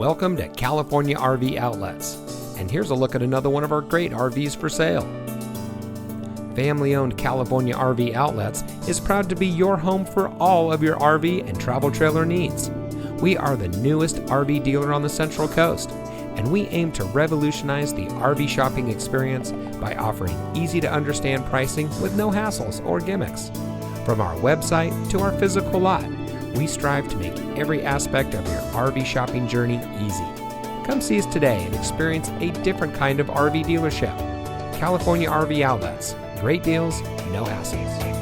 Welcome to California RV Outlets, and here's a look at another one of our great RVs for sale. Family-owned California RV Outlets is proud to be your home for all of your RV and travel trailer needs. We are the newest RV dealer on the Central Coast, and we aim to revolutionize the RV shopping experience by offering easy-to-understand pricing with no hassles or gimmicks. From our website to our physical lot, we strive to make every aspect of your RV shopping journey easy. Come see us today and experience a different kind of RV dealership. California RV Outlets. Great deals, no hassles.